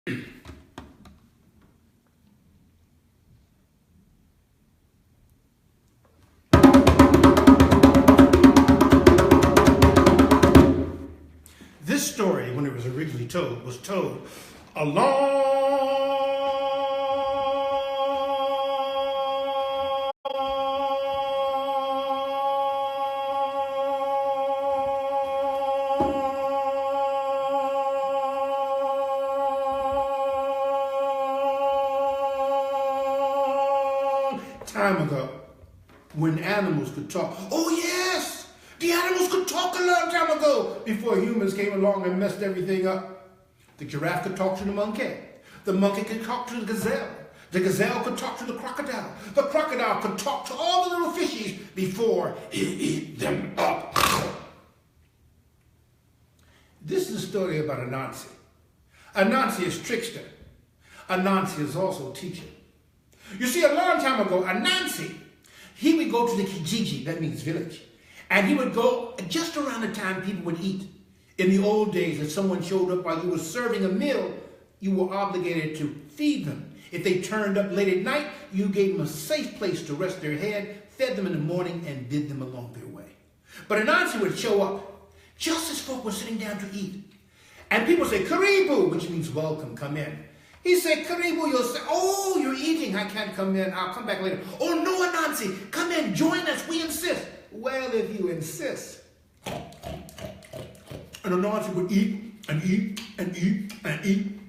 This story, when it was originally told, was told a long time ago, when animals could talk. Oh yes! The animals could talk a long time ago, before humans came along and messed everything up. The giraffe could talk to the monkey could talk to the gazelle could talk to the crocodile could talk to all the little fishies before he ate them up. This is a story about Anansi. Anansi is trickster. Anansi is also teacher. You see, a long time ago, Anansi, he would go to the Kijiji, that means village, and he would go just around the time people would eat. In the old days, if someone showed up while you were serving a meal, you were obligated to feed them. If they turned up late at night, you gave them a safe place to rest their head, fed them in the morning, and bid them along their way. But Anansi would show up just as folk were sitting down to eat. And people say, Karibu, which means welcome, come in. He said, Karibu, you'll say, oh, you're eating, I can't come in, I'll come back later. Oh, no, Anansi, come in, join us, we insist. Well, if you insist. And Anansi would eat and eat and eat and eat.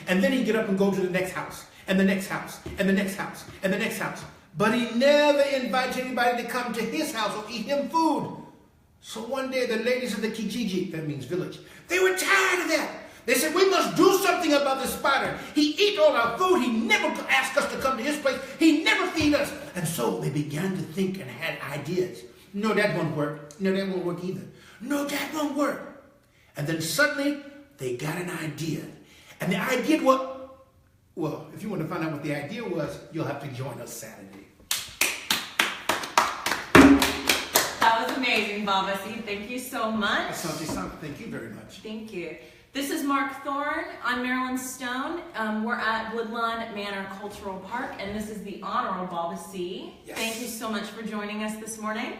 And then he'd get up and go to the next house, and the next house, and the next house, and the next house. But he never invited anybody to come to his house or eat him food. So one day the ladies of the Kijiji, that means village, they were tired of that. They said, we must do something about this spider. He eat all our food. He never asked us to come to his place. He never feed us. And so they began to think and had ideas. No, that won't work. No, that won't work either. No, that won't work. And then suddenly they got an idea. And the idea was, well, if you want to find out what the idea was, you'll have to join us Saturday. That was amazing, Baba C. Thank you so much. Asante-san, thank you very much. Thank you. This is Mark Thorne. I'm Marilyn Stone. We're at Woodlawn Manor Cultural Park, and this is the Honorable Baba C. Yes. Thank you so much for joining us this morning.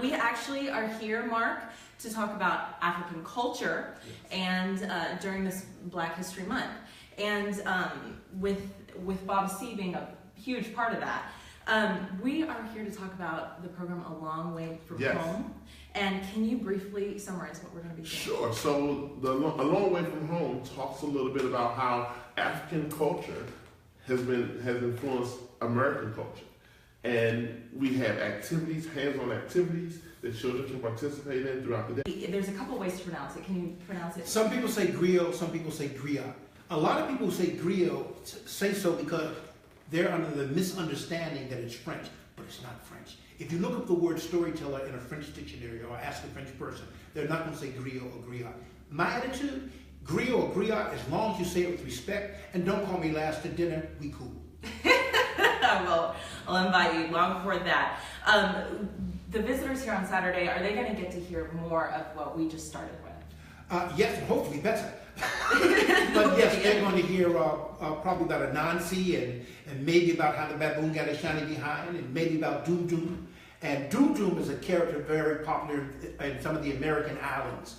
We actually are here, Mark, to talk about African culture, and during this Black History Month, and with Baba C being a huge part of that. We are here to talk about the program A Long Way From Home. And can you briefly summarize what we're going to be doing? Sure. So A Long Way From Home talks a little bit about how African culture has influenced American culture. And we have activities, hands-on activities that children can participate in throughout the day. There's a couple ways to pronounce it. Can you pronounce it? Some people say griot, some people say griot. A lot of people who say griot say so because they're under the misunderstanding that it's French, but it's not French. If you look up the word storyteller in a French dictionary or ask a French person, they're not going to say griot or griot. My attitude, griot or griot, as long as you say it with respect, and don't call me last to dinner, we cool. Well, I'll invite you long before that. The visitors here on Saturday, are they going to get to hear more of what we just started with? Yes, hopefully better. But yes, they're going to hear probably about Anansi and maybe about how the baboon got a shiny behind, and maybe about Doom Doom. And Doom Doom is a character very popular in some of the American islands.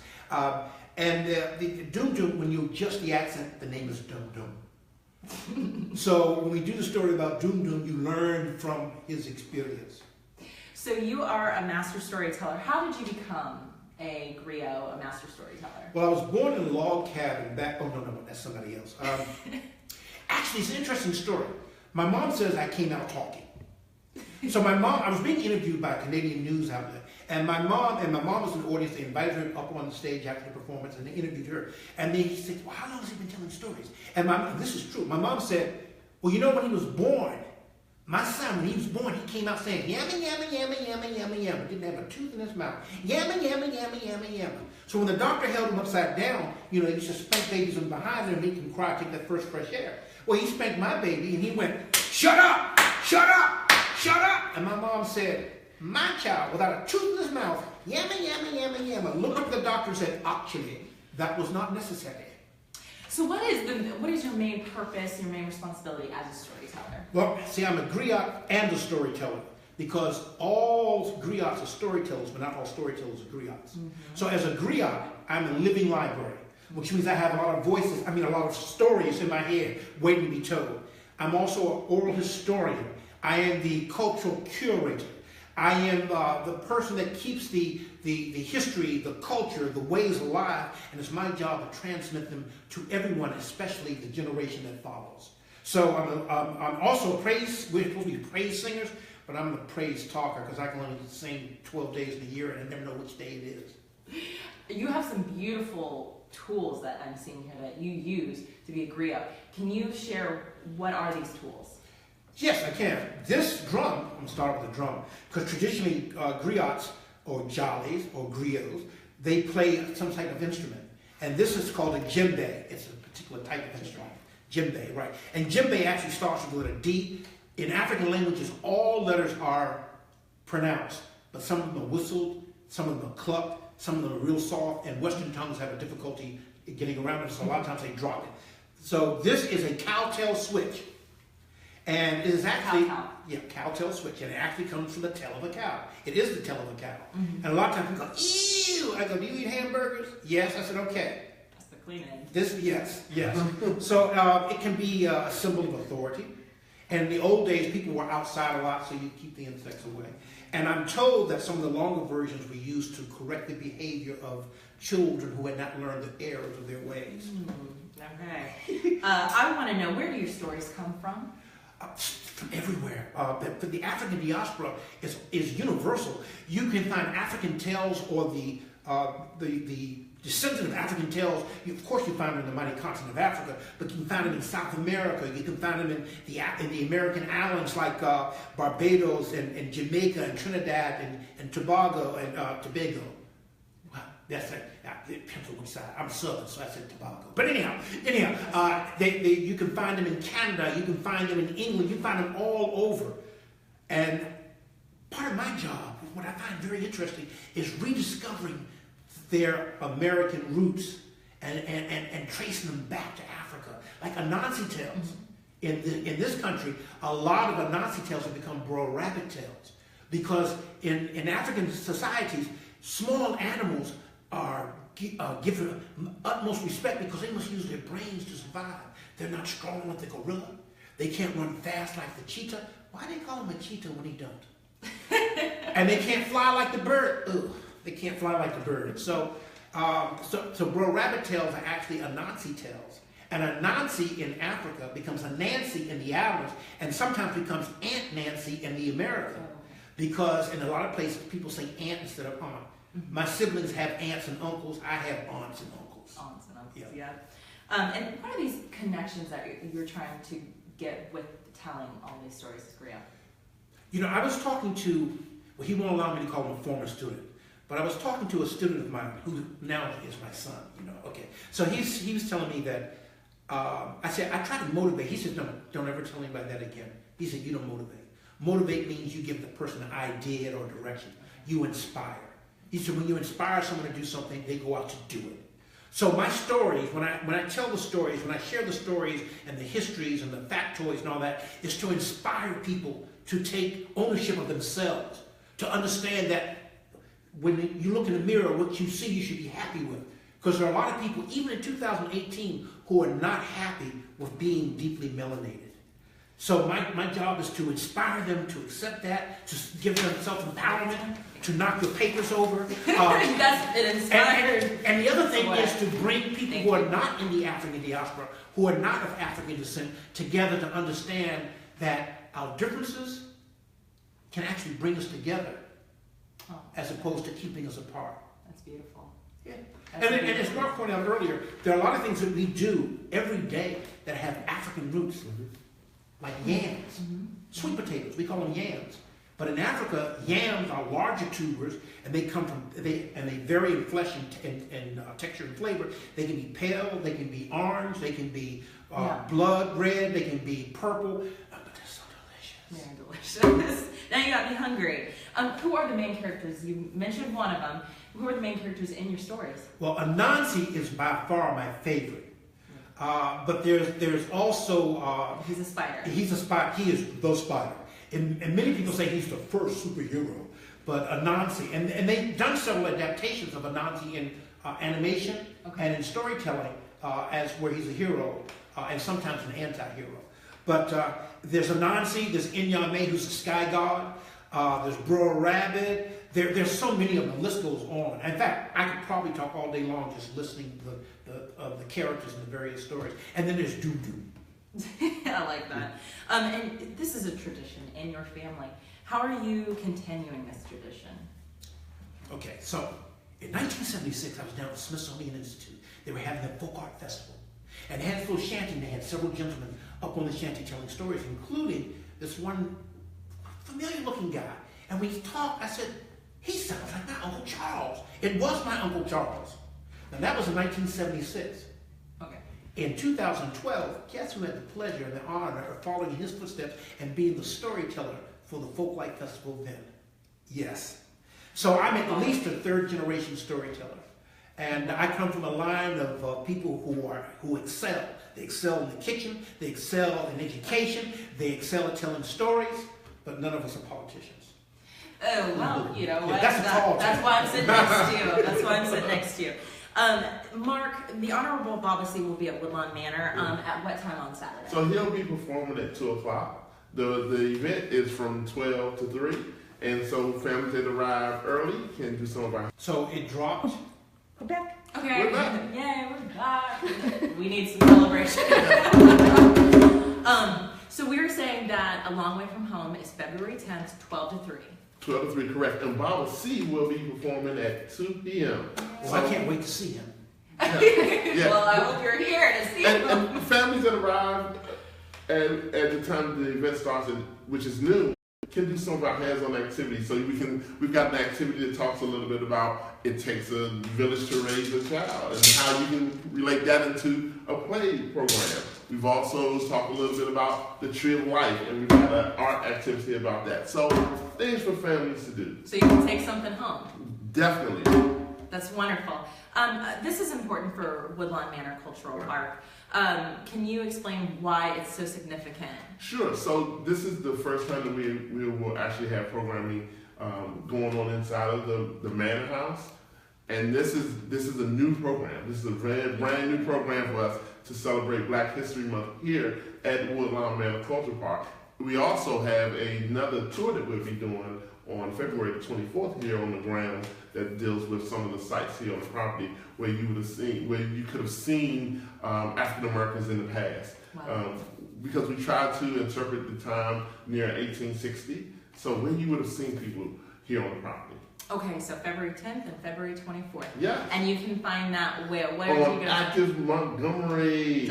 And the Doom Doom, when you adjust the accent, the name is Dum Dum. So when we do the story about Doom Doom, you learn from his experience. So you are a master storyteller. How did you become a griot, a master storyteller? Well, I was born in a log cabin back, oh no, that's somebody else. Actually, it's an interesting story. My mom says I came out talking. So I was being interviewed by a Canadian news outlet, and my mom was in the audience. They invited her up on the stage after the performance, and they interviewed her. And they said, well, how long has he been telling stories? And this is true. My mom said, well, you know, when he was born, my son, when he was born, he came out saying, yamma, yamma, yamma, yamma, yamma, yamma. Didn't have a tooth in his mouth. Yamma, yamma, yamma, yamma, yamma. So when the doctor held him upside down, you know, he used to spank babies from behind and make him cry, take that first fresh air. Well, he spanked my baby, and he went, shut up, shut up, shut up. And my mom said, my child, without a tooth in his mouth, yamma, yamma, yamma, yamma, looked up at the doctor and said, actually, that was not necessary. So what is your main purpose, your main responsibility as a storyteller? Well, see, I'm a griot and a storyteller, because all griots are storytellers, but not all storytellers are griots. Mm-hmm. So as a griot, I'm a living library, which means I have a lot of voices, a lot of stories in my head waiting to be told. I'm also an oral historian. I am the cultural curator. I am the person that keeps the history, the culture, the ways alive, and it's my job to transmit them to everyone, especially the generation that follows. So I'm also we're supposed to be praise singers, but I'm the praise talker, because I can only sing 12 days in a year and I never know which day it is. You have some beautiful tools that I'm seeing here that you use to be a griot. Can you share what are these tools? Yes, I can. This drum, I'm going to start with the drum, because traditionally griots or jollies or griots, they play some type of instrument. And this is called a djembe. It's a particular type of instrument. Djembe, right. And djembe actually starts with the letter D. In African languages, all letters are pronounced, but some of them are whistled, some of them are clucked, some of them are real soft, and Western tongues have a difficulty getting around it, so a lot of times they drop it. So this is a cowtail switch. And it is actually, cowtail switch, and it actually comes from the tail of a cow. It is the tail of a cow. Mm-hmm. And a lot of times people go, ew! I go, do you eat hamburgers? Yes. I said, okay. That's the clean end. Yes. So it can be a symbol of authority. And in the old days, people were outside a lot, so you keep the insects away. And I'm told that some of the longer versions were used to correct the behavior of children who had not learned the errors of their ways. Okay. I want to know, where do your stories come from? From everywhere. The African diaspora is universal. You can find African tales or the descendant of African tales. Of course, you find them in the mighty continent of Africa, but you can find them in South America. You can find them in the American islands like Barbados and Jamaica and Trinidad and Tobago and Tobago. Wow, that's it. It depends on which side. I'm Southern, so I said Tobago. But anyhow, you can find them in Canada. You can find them in England. You can find them all over. And part of my job, what I find very interesting, is rediscovering their American roots and tracing them back to Africa, like Anansi tales. Mm-hmm. In this country, a lot of Anansi tales have become Bro Rabbit tales, because in African societies, small animals are given utmost respect because they must use their brains to survive. They're not strong like the gorilla. They can't run fast like the cheetah. Why do they call him a cheetah when he don't? And they can't fly like the bird. Ugh, they can't fly like the bird. So Bro Rabbit tales are actually Anansi tales. And Anansi in Africa becomes a Nancy in the islands, and sometimes becomes Aunt Nancy in the America. Because in a lot of places, people say aunt instead of aunt. My siblings have aunts and uncles. I have aunts and uncles. Aunts and uncles, yeah. And what are these connections that you're trying to get with telling all these stories as griot? I was talking to, he won't allow me to call him a former student, but I was talking to a student of mine who now is my son, okay. So he was telling me that, I said, I try to motivate. He said, no, don't ever tell anybody that again. He said, you don't motivate. Motivate means you give the person an idea or direction. You inspire. He said, when you inspire someone to do something, they go out to do it. So my stories, when I tell the stories, when I share the stories and the histories and the factoids and all that, is to inspire people to take ownership of themselves, to understand that when you look in the mirror, what you see you should be happy with. Because there are a lot of people, even in 2018, who are not happy with being deeply melanated. So my job is to inspire them to accept that, to give them self-empowerment, to knock your papers over. It inspires. And the other thing is to bring people who are not in the African diaspora, who are not of African descent, together to understand that our differences can actually bring us together, as opposed to keeping us apart. That's beautiful. Yeah. And as Mark pointed out earlier, there are a lot of things that we do every day that have African roots. Mm-hmm. Like yams, sweet potatoes, we call them yams. But in Africa, yams are larger tubers, and they vary in flesh and texture and flavor. They can be pale, they can be orange, they can be blood red, they can be purple, but they're so delicious. They're delicious. Now you got me hungry. Who are the main characters? You mentioned one of them. Who are the main characters in your stories? Well, Anansi is by far my favorite. But there's also... He's a spider. He's a spider. He is the spider. And many people say he's the first superhero. But Anansi, and they've done several adaptations of Anansi in animation and in storytelling as where he's a hero and sometimes an anti-hero. But there's Anansi, there's Inyame, who's the sky god, there's Brer Rabbit. There's so many of them. The list goes on. In fact, I could probably talk all day long just listening to the characters in the various stories. And then there's Doo-Doo. I like that. And this is a tradition in your family. How are you continuing this tradition? Okay, so in 1976, I was down at the Smithsonian Institute. They were having a folk art festival. And they had this little shanty, and they had several gentlemen up on the shanty telling stories, including this one familiar-looking guy. And when he talked, I said, he sounds like my Uncle Charles. It was my Uncle Charles. Now, that was in 1976. Okay. In 2012, guess who had the pleasure and the honor of following in his footsteps and being the storyteller for the Folklight Festival then? Yes. So I'm at least a third-generation storyteller. And I come from a line of people who excel. They excel in the kitchen, they excel in education, they excel at telling stories, but none of us are politicians. Oh, well, you know what? That's why I'm sitting next to you. That's why I'm sitting next to you. Mark, the Honorable Bobbasee will be at Woodlawn Manor at what time on Saturday? So he'll be performing at 2 o'clock. The event is from 12 to 3. And so families that arrive early can do some of our... So it dropped. We're back. Okay. We're back. Yay, we're back. We need some celebration. So we were saying that A Long Way From Home is February 10th, 12 to 3. 12 to 3, correct. And Bobbasee will be performing at 2 p.m. Well, I can't wait to see him. Yeah. Well, I hope you're here to see him. And families that arrive at the time the event starts, which is noon, can do some of our hands-on activities. So we've got an activity that talks a little bit about it takes a village to raise a child and how you can relate that into a play program. We've also talked a little bit about the Tree of Life, and we've got an art activity about that. So things for families to do. So you can take something home. Definitely. That's wonderful. This is important for Woodlawn Manor Cultural Park. Can you explain why it's so significant? Sure. So this is the first time that we will actually have programming going on inside of the Manor House, and this is a new program. This is a brand new program for us to celebrate Black History Month here at Woodlawn Manor Cultural Park. We also have another tour that we'll be doing on February 24th here on the ground that deals with some of the sites here on the property where you could have seen African Americans in the past. Wow. Because we tried to interpret the time near 1860, so where you would have seen people here on the property. Okay, so February 10th and February 24th. Yeah. And you can find that where On you go? active Montgomery.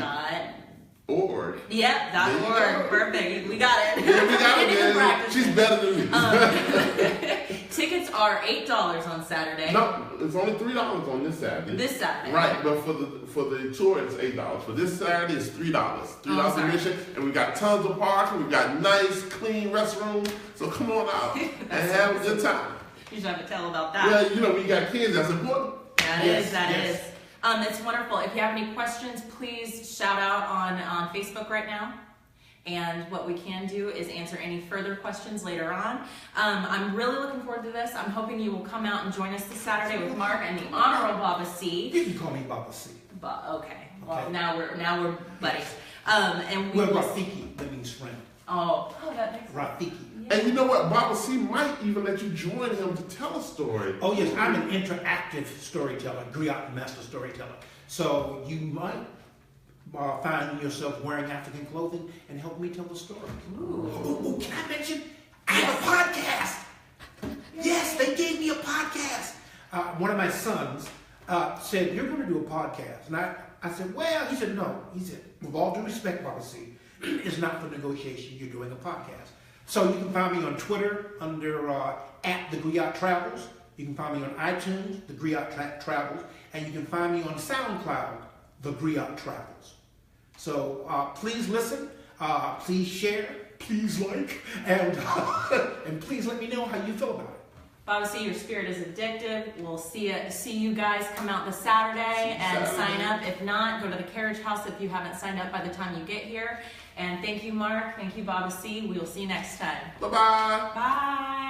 .org. Yep, .org. Perfect. We got it. Yeah, we got it, man. She's better than me. Tickets are $8 on Saturday. No, it's only $3 on this Saturday. This Saturday. Right, but for the tour it's $8. For this Saturday it's $3. $3 admission, and we got tons of parking. We've got nice, clean restrooms. So come on out and have a good time. You should have a tell about that. Well, you know, we got kids. That's important. That is. It's wonderful. If you have any questions, please shout out on Facebook right now. And what we can do is answer any further questions later on. I'm really looking forward to this. I'm hoping you will come out and join us this Saturday with Mark and the Honorable Bobbasee. You can call me Bobbasee. Okay. Well, now we're buddies. And we're Rafiki. That means friend. Oh, that makes sense. Rafiki. Yeah. And you know what? Bobbasee might even let you join him to tell a story. Oh yes, I'm an interactive storyteller, griot master storyteller. So you might find yourself wearing African clothing and help me tell the story. Ooh, can I mention? I have a podcast. Yes, they gave me a podcast. One of my sons said, "You're going to do a podcast," and I said, "Well," he said, "No." He said, "With all due respect, Bobbasee, it's not for negotiation. You're doing a podcast." So you can find me on Twitter under at The Griot Travels. You can find me on iTunes, The Griot Travels, and you can find me on SoundCloud, The Griot Travels. So please listen, please share, please like, and and please let me know how you feel about it. Obviously, your spirit is addictive. We'll see you guys come out this Saturday and sign up. If not, go to the carriage house if you haven't signed up by the time you get here. And thank you, Mark. Thank you, Baba C. We will see you next time. Bye-bye. Bye.